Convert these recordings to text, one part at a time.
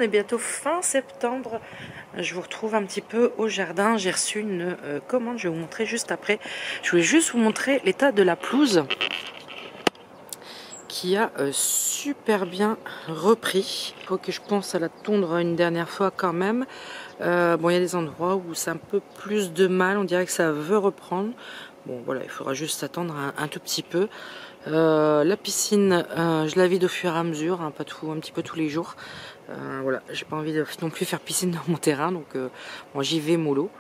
est bientôt fin septembre. Je vous retrouve un petit peu au jardin. J'ai reçu une commande, je vais vous montrer juste après. Je voulais juste vous montrer l'état de la pelouse qui a super bien repris. Il faut que je pense à la tondre une dernière fois quand même. Bon, il y a des endroits où c'est un peu plus de mal, on dirait que ça veut reprendre. Bon voilà, il faudra juste attendre un tout petit peu. La piscine, je la vide au fur et à mesure, hein, pas tout, un petit peu tous les jours. Voilà, j'ai pas envie de non plus faire piscine dans mon terrain, donc bon, j'y vais mollo.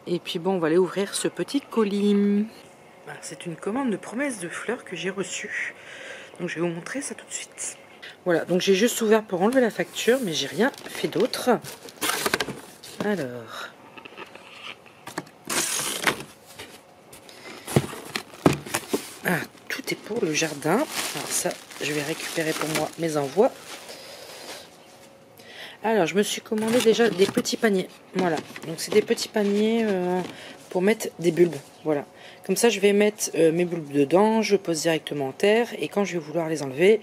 Et puis bon, on va aller ouvrir ce petit colis. C'est une commande de promesse de fleurs que j'ai reçue. Donc je vais vous montrer ça tout de suite. Voilà, donc j'ai juste ouvert pour enlever la facture, mais j'ai rien fait d'autre. Alors... Ah, tout est pour le jardin. Alors ça, je vais récupérer pour moi mes envois. Alors, je me suis commandé déjà des petits paniers. Voilà, donc c'est des petits paniers pour mettre des bulbes. Voilà, comme ça je vais mettre mes bulbes dedans, je pose directement en terre. Et quand je vais vouloir les enlever,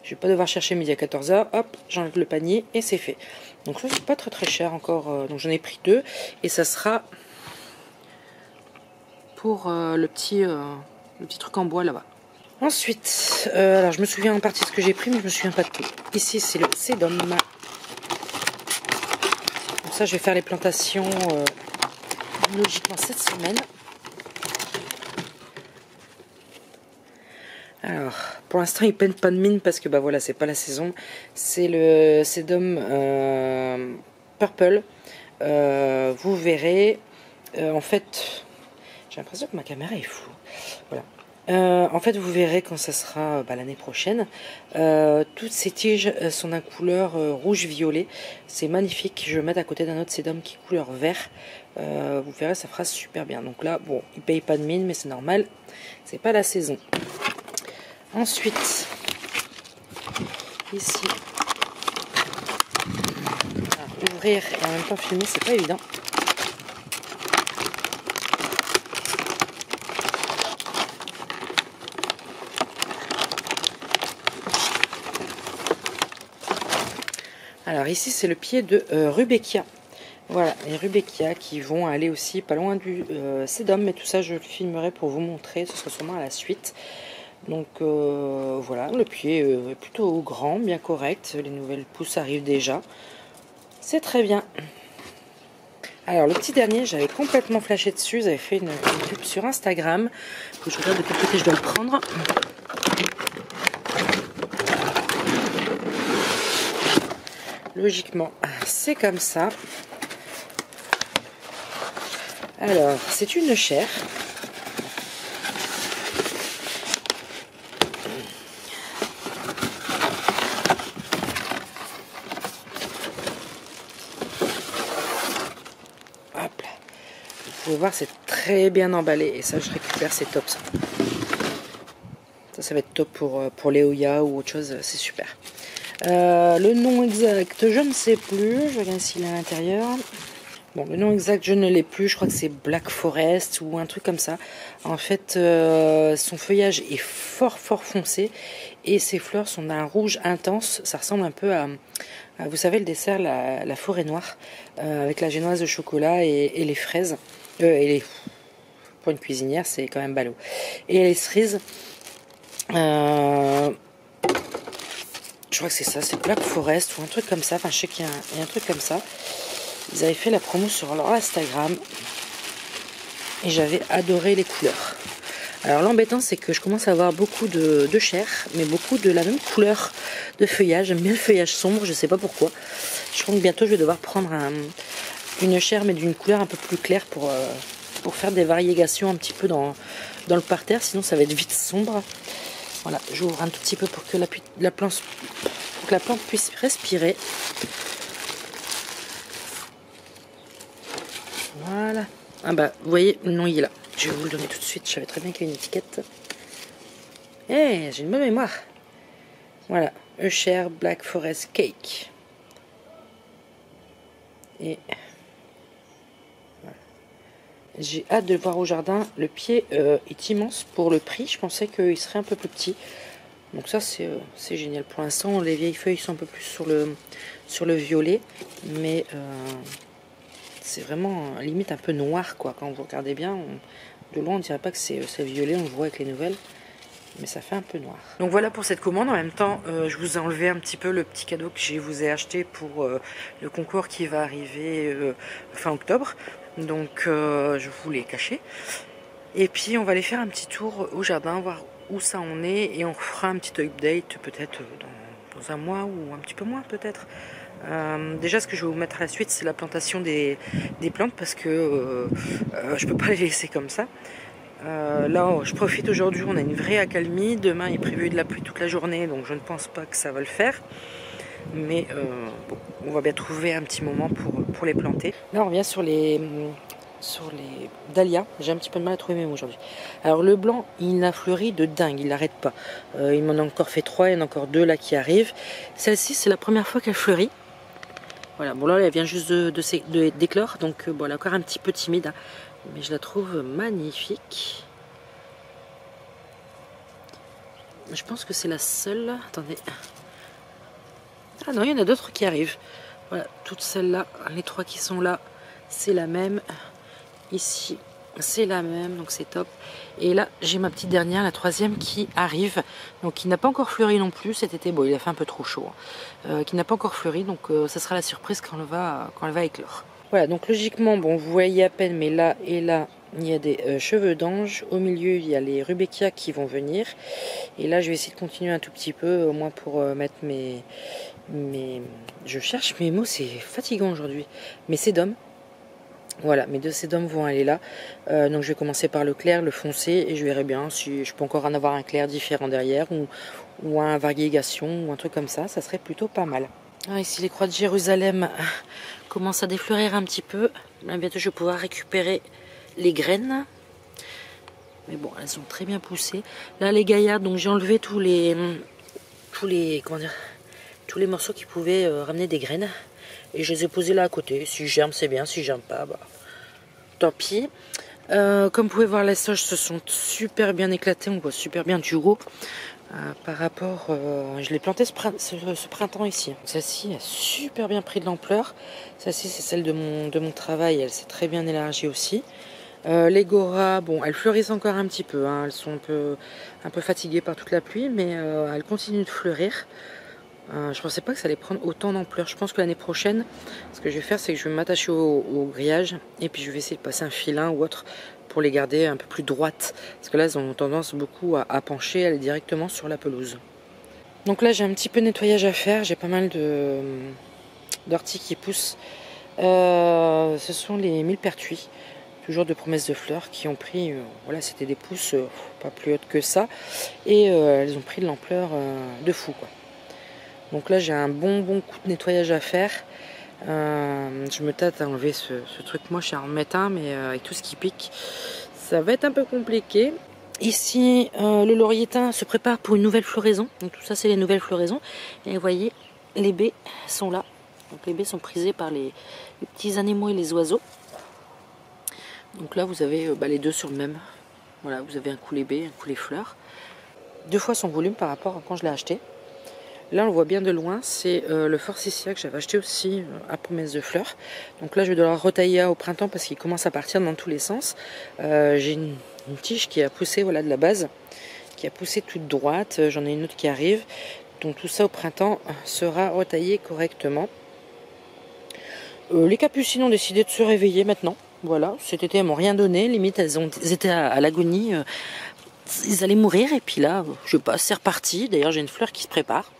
je vais pas devoir chercher midi à 14 h. Hop, j'enlève le panier et c'est fait. Donc ça, c'est pas très cher encore. Donc j'en ai pris 2. Et ça sera pour le petit truc en bois là-bas. Ensuite, alors je me souviens en partie de ce que j'ai pris, mais je me souviens pas de tout. Ici, c'est le sédum. Comme ça, je vais faire les plantations logiquement cette semaine. Alors, pour l'instant, ils peignent pas de mine parce que bah voilà, c'est pas la saison. C'est le sédum purple. Vous verrez, en fait, j'ai l'impression que ma caméra est floue. Voilà. En fait, vous verrez quand ça sera l'année prochaine. Toutes ces tiges sont d'un couleur rouge-violet. C'est magnifique. Je vais mettre à côté d'un autre sédum qui est couleur vert. Vous verrez, ça fera super bien. Donc là, bon, ils payent pas de mine, mais c'est normal. C'est pas la saison. Ensuite, ici, ouvrir et en même temps filmer, c'est pas évident. Alors ici c'est le pied de Rudbeckia. Voilà, les Rudbeckia qui vont aller aussi pas loin du sédum, mais tout ça je le filmerai pour vous montrer, ce sera sûrement à la suite. Donc voilà, le pied est plutôt grand, bien correct, les nouvelles pousses arrivent déjà. C'est très bien. Alors le petit dernier, j'avais complètement flashé dessus, j'avais fait une pub sur Instagram. Faut que je regarde de quel côté je dois le prendre. Logiquement, c'est comme ça. Alors, c'est une chaire. Hop là. Vous pouvez voir, c'est très bien emballé. Et ça, je récupère, c'est top ça. Ça va être top pour les Oya ou autre chose, c'est super. Le nom exact, je ne sais plus. Je regarde s'il est à l'intérieur. Bon, le nom exact, je ne l'ai plus. Je crois que c'est Black Forest ou un truc comme ça. En fait, son feuillage est fort foncé et ses fleurs sont d'un rouge intense. Ça ressemble un peu à vous savez, le dessert, la forêt noire, avec la génoise de chocolat et les fraises. Pour une cuisinière, c'est quand même ballot. Et les cerises. Je crois que c'est ça, c'est Black Forest ou un truc comme ça. Enfin, je sais qu'il y a un truc comme ça. Ils avaient fait la promo sur leur Instagram. Et j'avais adoré les couleurs. Alors l'embêtant, c'est que je commence à avoir beaucoup de chair, mais beaucoup de la même couleur de feuillage. J'aime bien le feuillage sombre, je sais pas pourquoi. Je crois que bientôt je vais devoir prendre une chair, mais d'une couleur un peu plus claire pour faire des variations un petit peu dans le parterre. Sinon ça va être vite sombre. Voilà, j'ouvre un tout petit peu pour que la plante puisse respirer. Voilà. Ah bah, vous voyez, le nom il est là. Je vais vous le donner tout de suite. Je savais très bien qu'il y a une étiquette. Eh, j'ai une bonne mémoire. Voilà, Usher Black Forest Cake. Et voilà. J'ai hâte de le voir au jardin. Le pied est immense pour le prix. Je pensais qu'il serait un peu plus petit. Donc ça c'est génial. Pour l'instant les vieilles feuilles sont un peu plus sur le violet, mais c'est vraiment limite un peu noir quoi. Quand vous regardez bien, de loin on dirait pas que c'est violet, on le voit avec les nouvelles, mais ça fait un peu noir. Donc voilà pour cette commande. En même temps je vous ai enlevé un petit peu le petit cadeau que je vous ai acheté pour le concours qui va arriver fin octobre. Donc je vous l'ai caché. Et puis on va aller faire un petit tour au jardin, voir où ça en est, et on fera un petit update peut-être dans un mois ou un petit peu moins peut-être. Déjà ce que je vais vous mettre à la suite, c'est la plantation des plantes, parce que je peux pas les laisser comme ça. Là je profite aujourd'hui, on a une vraie accalmie, demain il est prévu de la pluie toute la journée, donc je ne pense pas que ça va le faire. Mais bon, on va bien trouver un petit moment pour les planter. Là on revient sur les dahlias. J'ai un petit peu de mal à trouver mes mots aujourd'hui. Alors le blanc, il a fleuri de dingue, il n'arrête pas. Il m'en a encore fait 3, il y en a encore 2 là qui arrivent. Celle-ci, c'est la première fois qu'elle fleurit. Voilà, bon là elle vient juste d'éclore, donc bon, elle est encore un petit peu timide, hein, mais je la trouve magnifique. Je pense que c'est la seule. Attendez. Ah non, il y en a d'autres qui arrivent. Voilà, toutes celles-là, les 3 qui sont là, c'est la même. Ici, c'est la même, donc c'est top. Et là, j'ai ma petite dernière, la 3e qui arrive, donc qui n'a pas encore fleuri non plus cet été. Bon, il a fait un peu trop chaud, hein. Qui n'a pas encore fleuri, donc ça sera la surprise quand elle va éclore. Voilà, donc logiquement, bon, vous voyez à peine, mais là et là, il y a des cheveux d'ange. Au milieu, il y a les rubéquias qui vont venir. Et là, je vais essayer de continuer un tout petit peu, au moins pour mettre mes... Je cherche mes mots, c'est fatigant aujourd'hui. Mes sédums. Voilà, mes 2 sédums vont aller là. Donc je vais commencer par le clair, le foncé, et je verrai bien si je peux encore en avoir un clair différent derrière, ou un variégation, ou un truc comme ça. Ça serait plutôt pas mal. Ah, ici, les croix de Jérusalem commencent à défleurir un petit peu. Là, bientôt, je vais pouvoir récupérer les graines. Mais bon, elles sont très bien poussées. Là, les gaillards, donc j'ai enlevé tous les morceaux qui pouvaient ramener des graines. Et je les ai posés là à côté. Si germe, c'est bien. Si germe pas, bah, tant pis. Comme vous pouvez voir, les sauges se sont super bien éclatées. On voit super bien du haut. Par rapport... je l'ai plantée ce printemps ici. Celle-ci a super bien pris de l'ampleur. Celle-ci, c'est celle de mon travail. Elle s'est très bien élargie aussi. Les goras, bon, elles fleurissent encore un petit peu. Hein. Elles sont un peu fatiguées par toute la pluie. Mais elles continuent de fleurir. Je pensais pas que ça allait prendre autant d'ampleur. Je pense que l'année prochaine, ce que je vais faire, c'est que je vais m'attacher au grillage, et puis je vais essayer de passer un filin ou autre pour les garder un peu plus droites. Parce que là, elles ont tendance beaucoup à pencher, à aller directement sur la pelouse. Donc là, j'ai un petit peu de nettoyage à faire. J'ai pas mal d'orties qui poussent. Ce sont les millepertuis, toujours de promesses de fleurs, qui ont pris, voilà, c'était des pousses pas plus hautes que ça. Et elles ont pris de l'ampleur de fou, quoi. Donc là, j'ai un bon coup de nettoyage à faire. Je me tâte à enlever ce truc moche et à en remettre un, mais avec tout ce qui pique, ça va être un peu compliqué. Ici, le laurier thym se prépare pour une nouvelle floraison. Donc tout ça, c'est les nouvelles floraisons. Et vous voyez, les baies sont là. Donc les baies sont prisées par les petits animaux et les oiseaux. Donc là, vous avez les 2 sur le même. Voilà, vous avez un coup les baies, un coup les fleurs. 2 fois son volume par rapport à quand je l'ai acheté. Là, on le voit bien de loin, c'est le forsythia que j'avais acheté aussi à promesse de fleurs. Donc là, je vais devoir retailler au printemps parce qu'il commence à partir dans tous les sens. J'ai une tige qui a poussé, voilà, de la base, qui a poussé toute droite. J'en ai une autre qui arrive. Donc tout ça au printemps sera retaillé correctement. Les capucines ont décidé de se réveiller maintenant. Voilà, cet été, elles m'ont rien donné. Limite, elles étaient à l'agonie. Ils allaient mourir. Et puis là, je passe, c'est reparti. D'ailleurs, j'ai une fleur qui se prépare.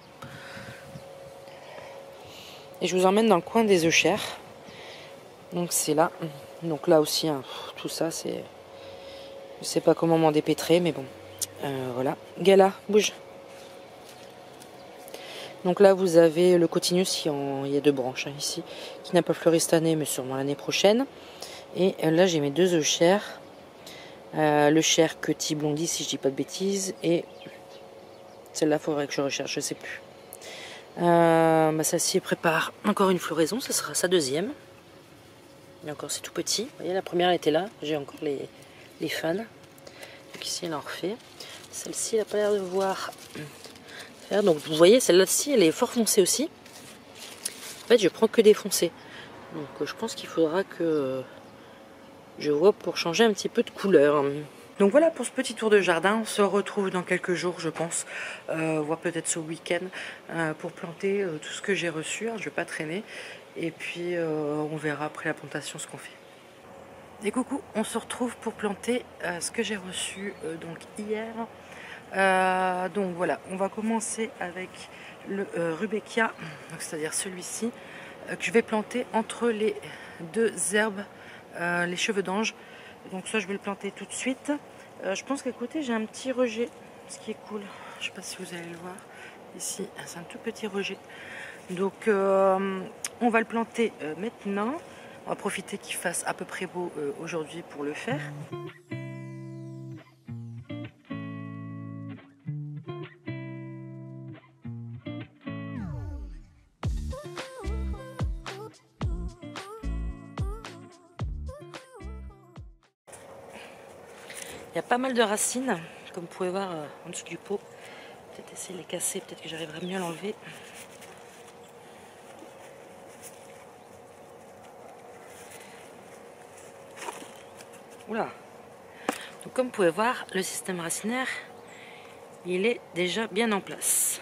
Et je vous emmène dans le coin des euchères. Donc c'est là. Donc là aussi, hein, tout ça, c'est... Je sais pas comment m'en dépêtrer, mais bon. Voilà. Gala, bouge. Donc là, vous avez le cotinus, il y a 2 branches, hein, ici, qui n'a pas fleuri cette année, mais sûrement l'année prochaine. Et là, j'ai mes 2 euchères. Le cher Cutie Blondie, si je dis pas de bêtises. Et celle-là, il faudrait que je recherche, je sais plus. Celle-ci prépare encore une floraison, ce sera sa 2e. Mais encore, c'est tout petit. Vous voyez, la première elle était là, j'ai encore les fans. Donc ici, elle en refait. Celle-ci, elle n'a pas l'air de voir Donc vous voyez, celle-là-ci, elle est fort foncée aussi. En fait, je prends que des foncés. Donc je pense qu'il faudra que je vois pour changer un petit peu de couleur. Donc voilà pour ce petit tour de jardin. On se retrouve dans quelques jours, je pense, voire peut-être ce week-end, pour planter tout ce que j'ai reçu. Je ne vais pas traîner. Et puis on verra après la plantation ce qu'on fait. Et coucou, on se retrouve pour planter ce que j'ai reçu donc hier. Donc voilà, on va commencer avec le rubékia, c'est-à-dire celui-ci, que je vais planter entre les deux herbes, les cheveux d'ange. Donc ça, je vais le planter tout de suite. Je pense qu'à côté, j'ai un petit rejet, ce qui est cool. Je ne sais pas si vous allez le voir. Ici, c'est un tout petit rejet. Donc on va le planter maintenant. On va profiter qu'il fasse à peu près beau aujourd'hui pour le faire. Il y a pas mal de racines, comme vous pouvez voir en dessous du pot. Peut-être essayer de les casser, peut-être que j'arriverai mieux à l'enlever. Oula. Donc comme vous pouvez voir, le système racinaire, il est déjà bien en place.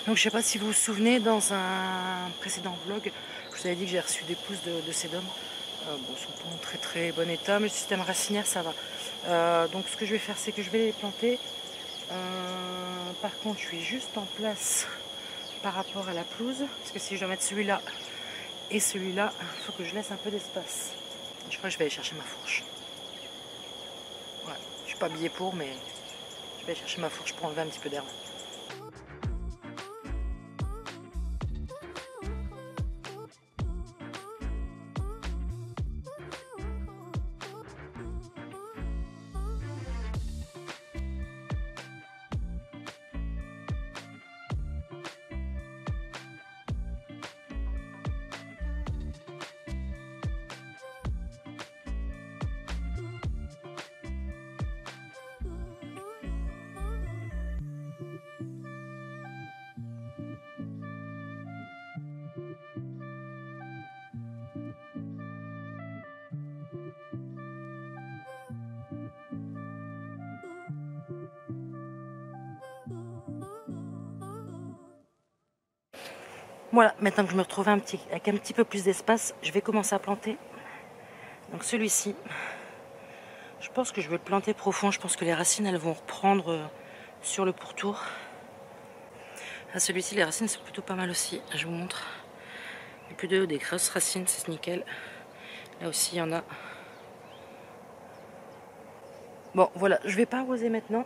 Donc je ne sais pas si vous vous souvenez, dans un précédent vlog, je vous avais dit que j'ai reçu des pousses de sédum. Bon, ils sont pas en très très bon état, mais le système racinaire ça va. Donc ce que je vais faire, c'est que je vais les planter. Par contre, je suis juste en place par rapport à la pelouse, parce que si je dois mettre celui-là et celui-là, il faut que je laisse un peu d'espace. Je crois que je vais aller chercher ma fourche. Ouais, je suis pas habillée pour, mais je vais aller chercher ma fourche pour enlever un petit peu d'herbe. Voilà, maintenant que je me retrouve avec un petit peu plus d'espace, je vais commencer à planter. Donc celui-ci, je pense que je vais le planter profond. Je pense que les racines, elles vont reprendre sur le pourtour. À celui-ci, les racines, c'est plutôt pas mal aussi. Je vous montre. Il y a plus des grosses racines, c'est nickel. Là aussi, il y en a. Bon, voilà, je vais pas arroser maintenant.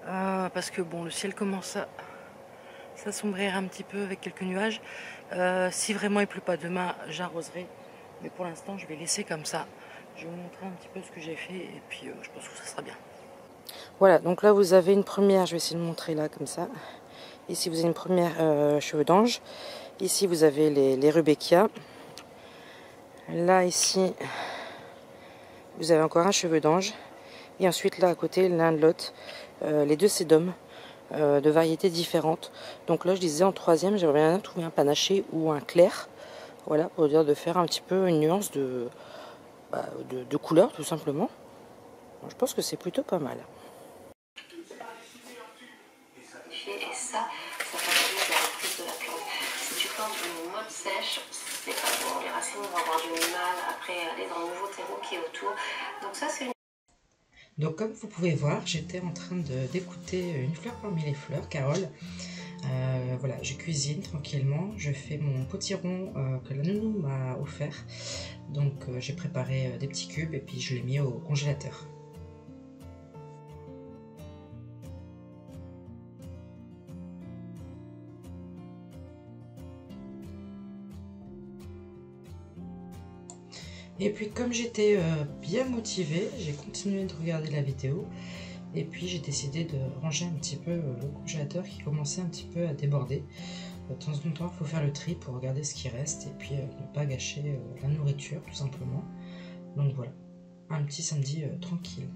Parce que bon, le ciel commence à s'assombrir un petit peu avec quelques nuages. Si vraiment il pleut pas demain, j'arroserai. Mais pour l'instant, je vais laisser comme ça. Je vais vous montrer un petit peu ce que j'ai fait et puis je pense que ça sera bien. Voilà, donc là vous avez une première, je vais essayer de montrer là comme ça. Ici vous avez une première cheveux d'ange. Ici vous avez les rubékias. Là ici vous avez encore un cheveu d'ange. Et ensuite là à côté l'un de l'autre, les deux sédums. De variétés différentes. Donc là je disais en troisième j'aimerais bien trouver un panaché ou un clair, voilà, pour dire de faire un petit peu une nuance de couleur tout simplement. Bon, je pense que c'est plutôt pas mal. Et ça favorise la reprise de la plante. Si tu plantes une mode sèche, c'est pas bon, les racines vont avoir du mal après aller dans le nouveau terreau qui est autour. Donc ça c'est une... Donc comme vous pouvez voir, j'étais en train d'écouter Une fleur parmi les fleurs, Carole. Voilà, je cuisine tranquillement, je fais mon potiron que la nounou m'a offert. Donc j'ai préparé des petits cubes et puis je l'ai mis au congélateur. Et puis comme j'étais bien motivée, j'ai continué de regarder la vidéo. Et puis j'ai décidé de ranger un petit peu le congélateur qui commençait un petit peu à déborder. De temps en temps, il faut faire le tri pour regarder ce qui reste et puis ne pas gâcher la nourriture tout simplement. Donc voilà, un petit samedi tranquille.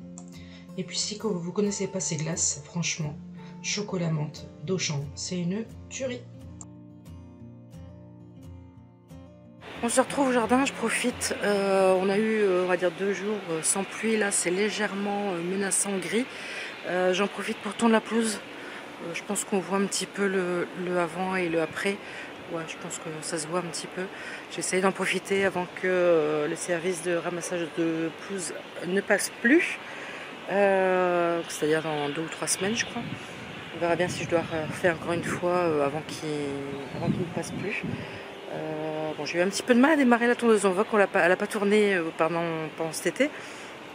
Et puis si vous connaissez pas ces glaces, franchement, chocolat menthe d'Auchan, c'est une tuerie. On se retrouve au jardin, je profite. On a eu, on va dire, 2 jours sans pluie. Là, c'est légèrement menaçant gris. J'en profite pour tourner la pelouse. Je pense qu'on voit un petit peu le avant et le après. Ouais, je pense que ça se voit un petit peu. J'essaye d'en profiter avant que le service de ramassage de pelouse ne passe plus. C'est-à-dire dans 2 ou 3 semaines, je crois. On verra bien si je dois refaire encore une fois avant qu'il ne passe plus. Bon, j'ai eu un petit peu de mal à démarrer la tondeuse. On voit qu'elle n'a pas tourné pendant cet été.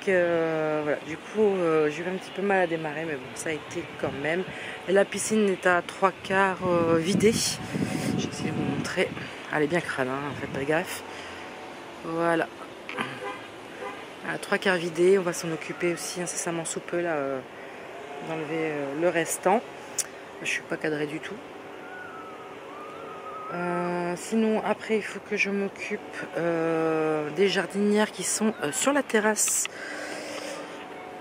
Voilà, du coup, j'ai eu un petit peu mal à démarrer, mais bon, ça a été quand même. Et la piscine est à 3/4 vidée. Je vais essayer de vous montrer. Elle est bien crade, hein, faites pas gaffe. Voilà. À 3/4 vidée. On va s'en occuper aussi incessamment sous peu, là, d'enlever le restant. Je suis pas cadrée du tout. Sinon après il faut que je m'occupe des jardinières qui sont sur la terrasse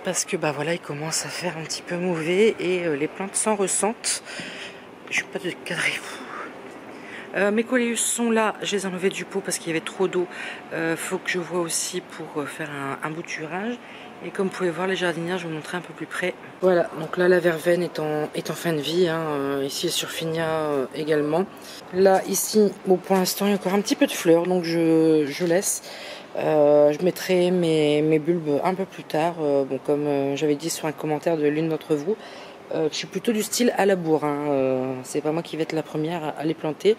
parce que bah voilà, il commence à faire un petit peu mauvais et les plantes s'en ressentent. Je suis pas de cadrer. Mes coléus sont là, je les ai enlevés du pot parce qu'il y avait trop d'eau. Faut que je vois aussi pour faire un bouturage. Et comme vous pouvez voir, les jardinières, je vais vous montrer un peu plus près. Voilà, donc là la verveine est en fin de vie, hein. Ici le surfinia également. Là ici, bon, pour l'instant il y a encore un petit peu de fleurs, donc je laisse. Je mettrai mes bulbes un peu plus tard. Bon, comme j'avais dit sur un commentaire de l'une d'entre vous, je suis plutôt du style à la bourre, hein. C'est pas moi qui vais être la première à les planter.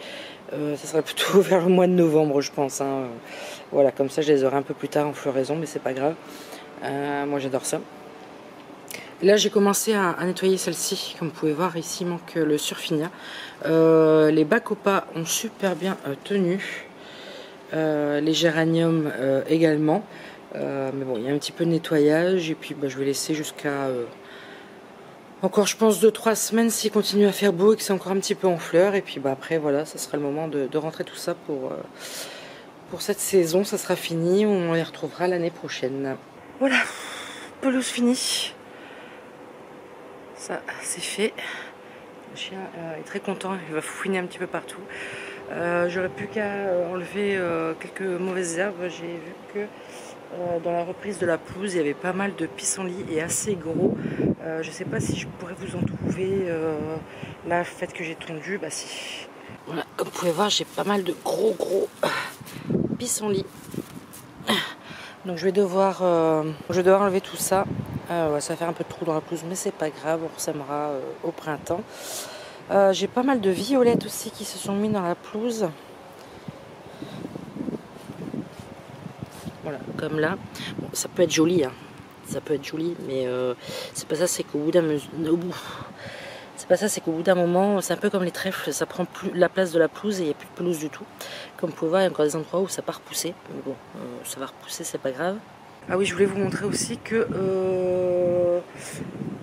Ça sera plutôt vers le mois de novembre, je pense, hein. Voilà, comme ça je les aurai un peu plus tard en floraison, mais c'est pas grave. Moi j'adore ça. Là j'ai commencé à nettoyer celle-ci. Comme vous pouvez voir, ici il manque le surfinia. Les bacopas ont super bien tenu. Les géraniums également. Mais bon, il y a un petit peu de nettoyage. Et puis bah, je vais laisser jusqu'à encore je pense 2-3 semaines s'il continue à faire beau et que c'est encore un petit peu en fleurs. Et puis bah, après voilà, ça sera le moment de rentrer tout ça pour cette saison. Ça sera fini. On les retrouvera l'année prochaine. Voilà, pelouse finie. Ça, c'est fait. Le chien est très content, il va fouiner un petit peu partout. J'aurais plus qu'à enlever quelques mauvaises herbes. J'ai vu que dans la reprise de la pelouse, il y avait pas mal de pissenlits et assez gros. Je sais pas si je pourrais vous en trouver. Là, le fait que j'ai tondu, bah si. Voilà, comme vous pouvez voir, j'ai pas mal de gros pissenlits. Donc je vais devoir enlever tout ça. Ça va faire un peu de trou dans la pelouse, mais c'est pas grave, on ressemera au printemps. J'ai pas mal de violettes aussi qui se sont mis dans la pelouse. Voilà, comme là. Bon, ça peut être joli, hein. Ça peut être joli, mais c'est pas ça, c'est qu'au bout d'un moment, c'est un peu comme les trèfles, ça prend plus la place de la pelouse et il n'y a plus de pelouse du tout. Comme vous pouvez voir, il y a encore des endroits où ça va repousser. Mais bon, ça va repousser, c'est pas grave. Ah oui, je voulais vous montrer aussi que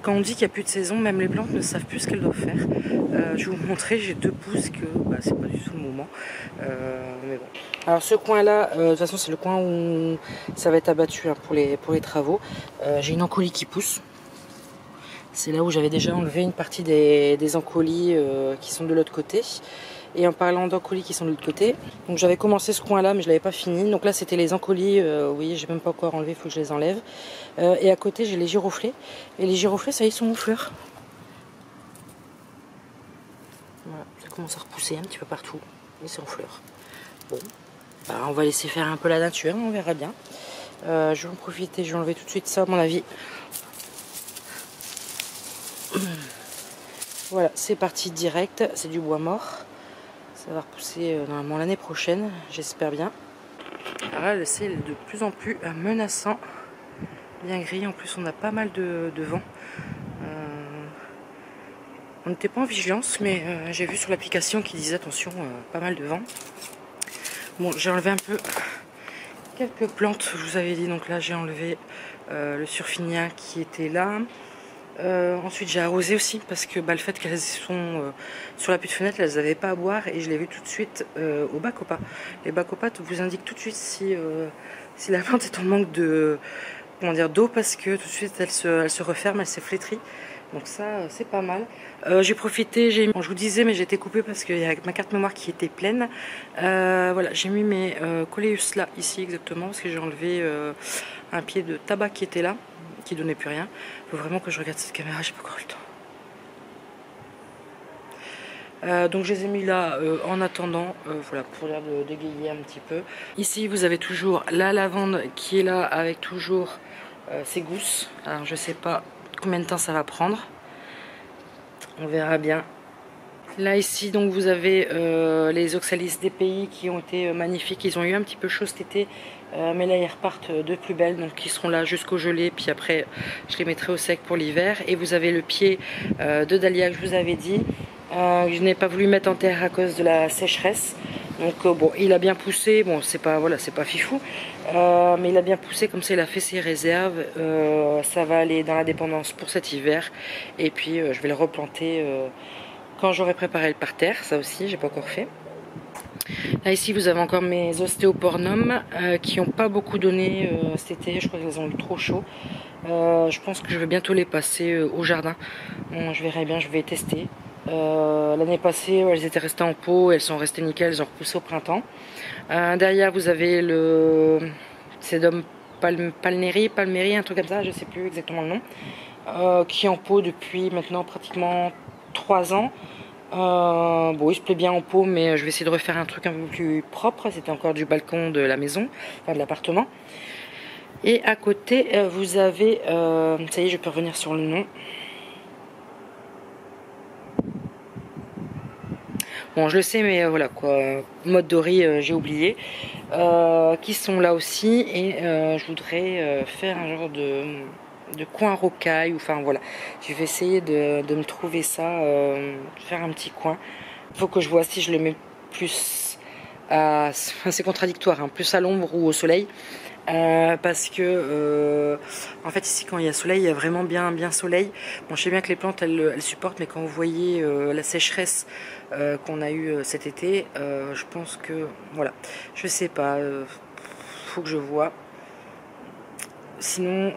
quand on dit qu'il n'y a plus de saison, même les plantes ne savent plus ce qu'elles doivent faire. Je vais vous montrer, j'ai 2 pousses que bah, c'est pas du tout le moment. Mais bon. Alors ce coin-là, de toute façon c'est le coin où ça va être abattu, hein, pour les travaux. J'ai une encolie qui pousse. C'est là où j'avais déjà enlevé une partie des encolis qui sont de l'autre côté. Et en parlant d'encolis qui sont de l'autre côté, donc j'avais commencé ce coin là mais je l'avais pas fini. Donc là c'était les encolis, oui, j'ai même pas encore enlevé, il faut que je les enlève. Et à côté j'ai les giroflées. Et les giroflées, ça y est, sont en fleurs. Voilà, ça commence à repousser un petit peu partout. Et c'est en fleurs. Bon, bah, on va laisser faire un peu la nature, on verra bien. Je vais en profiter, je vais enlever tout de suite ça à mon avis. Voilà, c'est parti direct, c'est du bois mort. Ça va repousser normalement l'année prochaine, j'espère bien. Alors là, le ciel est de plus en plus menaçant, bien gris. En plus, on a pas mal de vent. On n'était pas en vigilance, mais j'ai vu sur l'application qui disait attention, pas mal de vent. Bon, j'ai enlevé un peu quelques plantes, je vous avais dit. Donc là, j'ai enlevé le surfinia qui était là. Ensuite, j'ai arrosé aussi parce que le fait qu'elles sont sur la petite fenêtre, elles n'avaient pas à boire et je l'ai vu tout de suite au bacopa. Les bacopas vous indiquent tout de suite si la plante est en manque de d'eau parce que tout de suite elle se referme, elle s'est flétrie. Donc ça, c'est pas mal. J'ai profité, bon, je vous disais, mais j'ai été coupée parce qu'il y a ma carte mémoire qui était pleine. Voilà, j'ai mis mes coléus là, ici exactement, parce que j'ai enlevé un pied de tabac qui était là, qui donnait plus rien. Il faut vraiment que je regarde cette caméra, j'ai pas encore le temps. Donc je les ai mis là en attendant, voilà, pour l'air de dégayer un petit peu. Ici, vous avez toujours la lavande qui est là avec toujours ses gousses. Alors je sais pas combien de temps ça va prendre, on verra bien. Là ici donc vous avez les oxalis des pays qui ont été magnifiques. Ils ont eu un petit peu chaud cet été, mais là ils repartent de plus belle, donc ils seront là jusqu'au gelé, puis après je les mettrai au sec pour l'hiver. Et vous avez le pied de dahlia que je vous avais dit, que je n'ai pas voulu mettre en terre à cause de la sécheresse. Donc bon, il a bien poussé, bon c'est pas, voilà, c'est pas fifou, mais il a bien poussé, comme ça il a fait ses réserves. Ça va aller dans la dépendance pour cet hiver, et puis je vais le replanter quand j'aurai préparé le parterre. Ça aussi j'ai pas encore fait. Là ici vous avez encore mes ostéopornum qui n'ont pas beaucoup donné cet été, je crois qu'ils ont eu trop chaud. Je pense que je vais bientôt les passer au jardin. Bon, je verrai bien, je vais tester. L'année passée, elles étaient restées en pot, elles sont restées nickel, elles ont repoussé au printemps. Derrière, vous avez le Sedum palmeri, un truc comme ça, je sais plus exactement le nom, qui est en pot depuis maintenant pratiquement 3 ans. Bon, il se plaît bien en pot, mais je vais essayer de refaire un truc un peu plus propre. C'était encore du balcon de la maison, enfin de l'appartement. Et à côté, vous avez, ça y est, je peux revenir sur le nom. Bon, je le sais, mais voilà quoi. Mode Dory, j'ai oublié. Qui sont là aussi. Et je voudrais faire un genre de coin rocaille. Enfin voilà. Je vais essayer de me trouver ça. Faire un petit coin. Il faut que je vois si je le mets plus à. C'est contradictoire, hein, plus à l'ombre ou au soleil. Parce que en fait ici quand il y a soleil, il y a vraiment bien soleil. Bon, je sais bien que les plantes elles supportent, mais quand vous voyez la sécheresse qu'on a eu cet été, je pense que voilà, je sais pas, faut que je vois. Sinon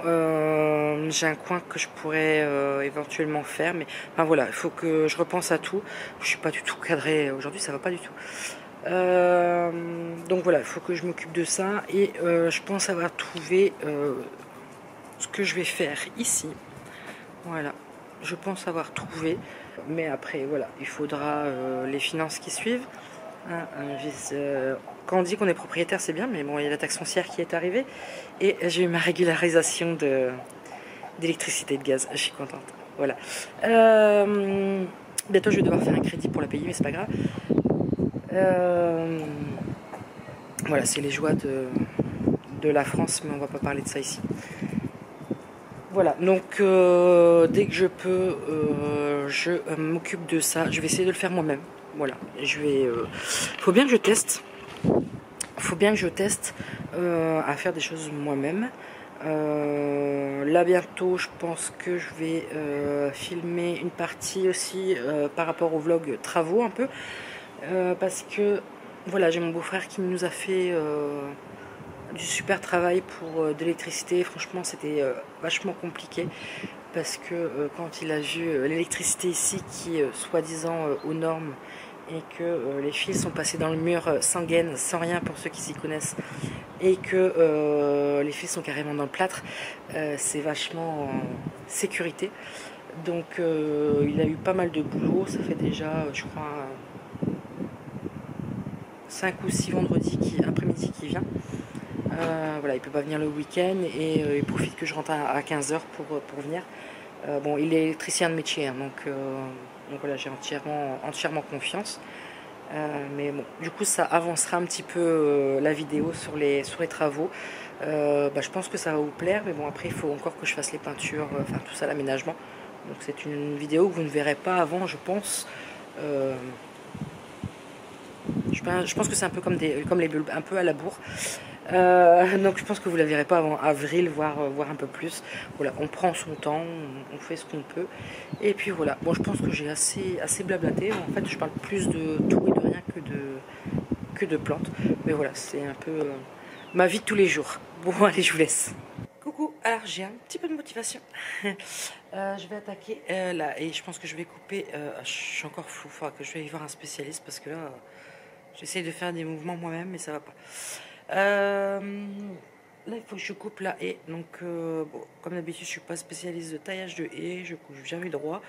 j'ai un coin que je pourrais éventuellement faire, mais enfin voilà, il faut que je repense à tout. Je suis pas du tout cadrée aujourd'hui, ça va pas du tout. Donc voilà, il faut que je m'occupe de ça. Et je pense avoir trouvé ce que je vais faire ici. Voilà, je pense avoir trouvé. Mais après, voilà, il faudra les finances qui suivent. Hein, quand on dit qu'on est propriétaire, c'est bien, mais bon, il y a la taxe foncière qui est arrivée. Et j'ai eu ma régularisation d'électricité et de gaz. Je suis contente. Voilà. Bientôt, je vais devoir faire un crédit pour la payer, mais c'est pas grave. Voilà, c'est les joies de la France, mais on va pas parler de ça ici. Voilà, donc dès que je peux, je m'occupe de ça. Je vais essayer de le faire moi-même. Voilà, faut bien que je teste. Faut bien que je teste à faire des choses moi-même. Là bientôt, je pense que je vais filmer une partie aussi par rapport au vlog travaux un peu. Parce que voilà, j'ai mon beau-frère qui nous a fait du super travail pour de l'électricité. Franchement, c'était vachement compliqué parce que quand il a vu l'électricité ici qui est soi-disant aux normes et que les fils sont passés dans le mur sans gaine, sans rien pour ceux qui s'y connaissent, et que les fils sont carrément dans le plâtre, c'est vachement en sécurité. Donc il a eu pas mal de boulot. Ça fait déjà, je crois, 5 ou 6 vendredis après-midi qui vient. Voilà, il peut pas venir le week-end et il profite que je rentre à 15h pour venir. Bon, il est électricien de métier, hein, donc voilà, j'ai entièrement confiance. Mais bon, du coup, ça avancera un petit peu la vidéo sur les travaux. Je pense que ça va vous plaire, mais bon, après, il faut encore que je fasse les peintures, enfin tout ça, l'aménagement. Donc c'est une vidéo que vous ne verrez pas avant, je pense. Euh, je pense que c'est un peu comme les bulbes, un peu à la bourre. Donc je pense que vous la verrez pas avant avril, voire un peu plus. Voilà, on prend son temps, on fait ce qu'on peut. Et puis voilà, bon, je pense que j'ai assez blablaté. En fait, je parle plus de tout et de rien que de plantes. Mais voilà, c'est un peu ma vie de tous les jours. Bon, allez, je vous laisse. Coucou, alors j'ai un petit peu de motivation. Je vais attaquer là et je pense que je vais couper. Je suis encore flou, il faudra que je vais y voir un spécialiste parce que là, j'essaie de faire des mouvements moi-même, mais ça va pas. Là, il faut que je coupe la haie. Donc, bon, comme d'habitude, je suis pas spécialiste de taillage de haies, je coupe jamais droit,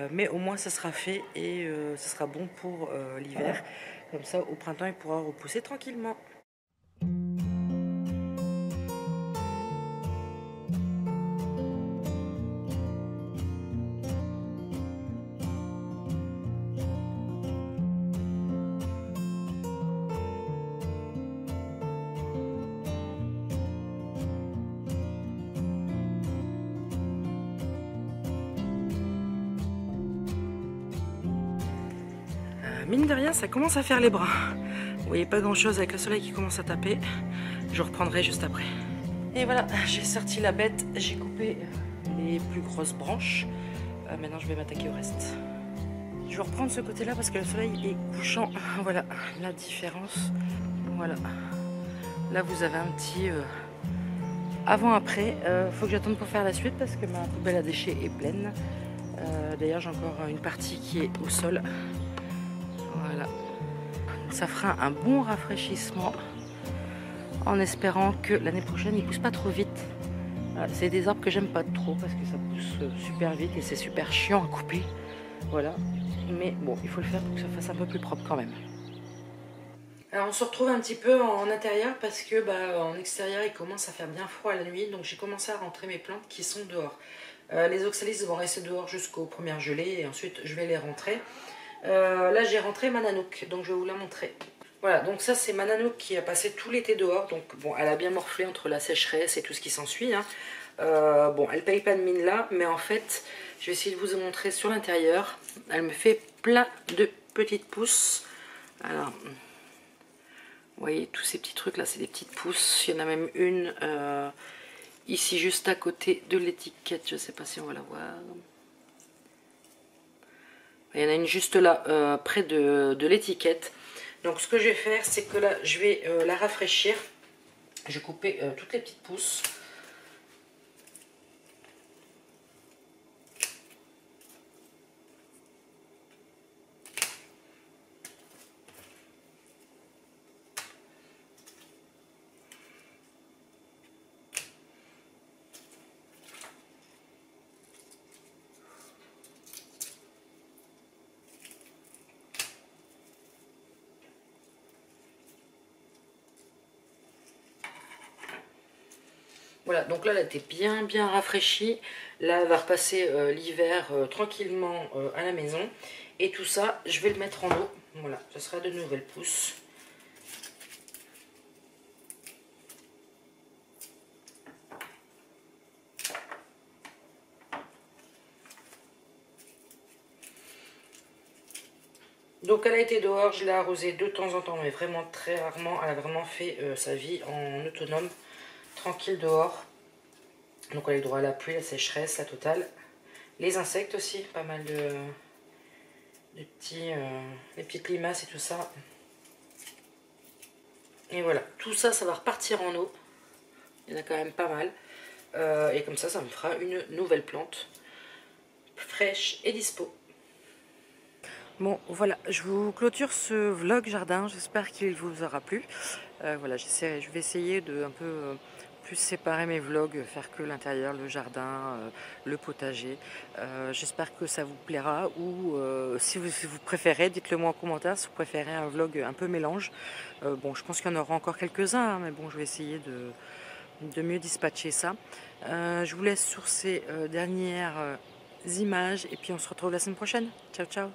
mais au moins ça sera fait et ça sera bon pour l'hiver. Comme ça, au printemps, il pourra repousser tranquillement. Mine de rien, ça commence à faire les bras. Vous voyez pas grand chose avec le soleil qui commence à taper. Je reprendrai juste après. Et voilà, j'ai sorti la bête, j'ai coupé les plus grosses branches. Maintenant, je vais m'attaquer au reste. Je vais reprendre ce côté-là parce que le soleil est couchant. Voilà la différence. Voilà. Là, vous avez un petit avant-après. Faut que j'attende pour faire la suite parce que ma poubelle à déchets est pleine. D'ailleurs, j'ai encore une partie qui est au sol. Voilà. Ça fera un bon rafraîchissement en espérant que l'année prochaine il pousse pas trop vite. C'est des arbres que j'aime pas trop parce que ça pousse super vite et c'est super chiant à couper. Voilà. Mais bon, il faut le faire pour que ça fasse un peu plus propre quand même. Alors on se retrouve un petit peu en intérieur parce que en extérieur il commence à faire bien froid la nuit. Donc j'ai commencé à rentrer mes plantes qui sont dehors. Les oxalis vont rester dehors jusqu'aux premières gelées et ensuite je vais les rentrer. Là j'ai rentré ma nanook, donc je vais vous la montrer. Voilà, donc ça c'est ma nanook qui a passé tout l'été dehors. Donc bon, elle a bien morflé entre la sécheresse et tout ce qui s'ensuit, hein. Bon, elle paye pas de mine là, mais en fait je vais essayer de vous montrer sur l'intérieur. Elle me fait plein de petites pousses. Alors, vous voyez tous ces petits trucs là, c'est des petites pousses. Il y en a même une ici juste à côté de l'étiquette, je sais pas si on va la voir. Il y en a une juste là, près de l'étiquette. Donc ce que je vais faire, c'est que là, je vais la rafraîchir. Je vais couper toutes les petites pousses. Voilà, donc là, elle était bien rafraîchie. Là, elle va repasser l'hiver tranquillement à la maison. Et tout ça, je vais le mettre en eau. Voilà, ce sera de nouvelles pousses. Donc elle a été dehors, je l'ai arrosée de temps en temps, mais vraiment très rarement. Elle a vraiment fait sa vie en autonome, tranquille dehors. Donc elle a eu droit à la pluie, la sécheresse, la totale. Les insectes aussi, pas mal de les petites limaces et tout ça. Et voilà, tout ça, ça va repartir en eau. Il y en a quand même pas mal. Et comme ça me fera une nouvelle plante fraîche et dispo. Bon, voilà, je vous clôture ce vlog jardin. J'espère qu'il vous aura plu. Voilà, je vais essayer de un peu plus séparer mes vlogs, faire que l'intérieur, le jardin, le potager. J'espère que ça vous plaira ou si vous préférez, dites-le moi en commentaire si vous préférez un vlog un peu mélange. Bon, je pense qu'il y en aura encore quelques-uns, hein, mais bon, je vais essayer de mieux dispatcher ça. Je vous laisse sur ces dernières images et puis on se retrouve la semaine prochaine. Ciao ciao.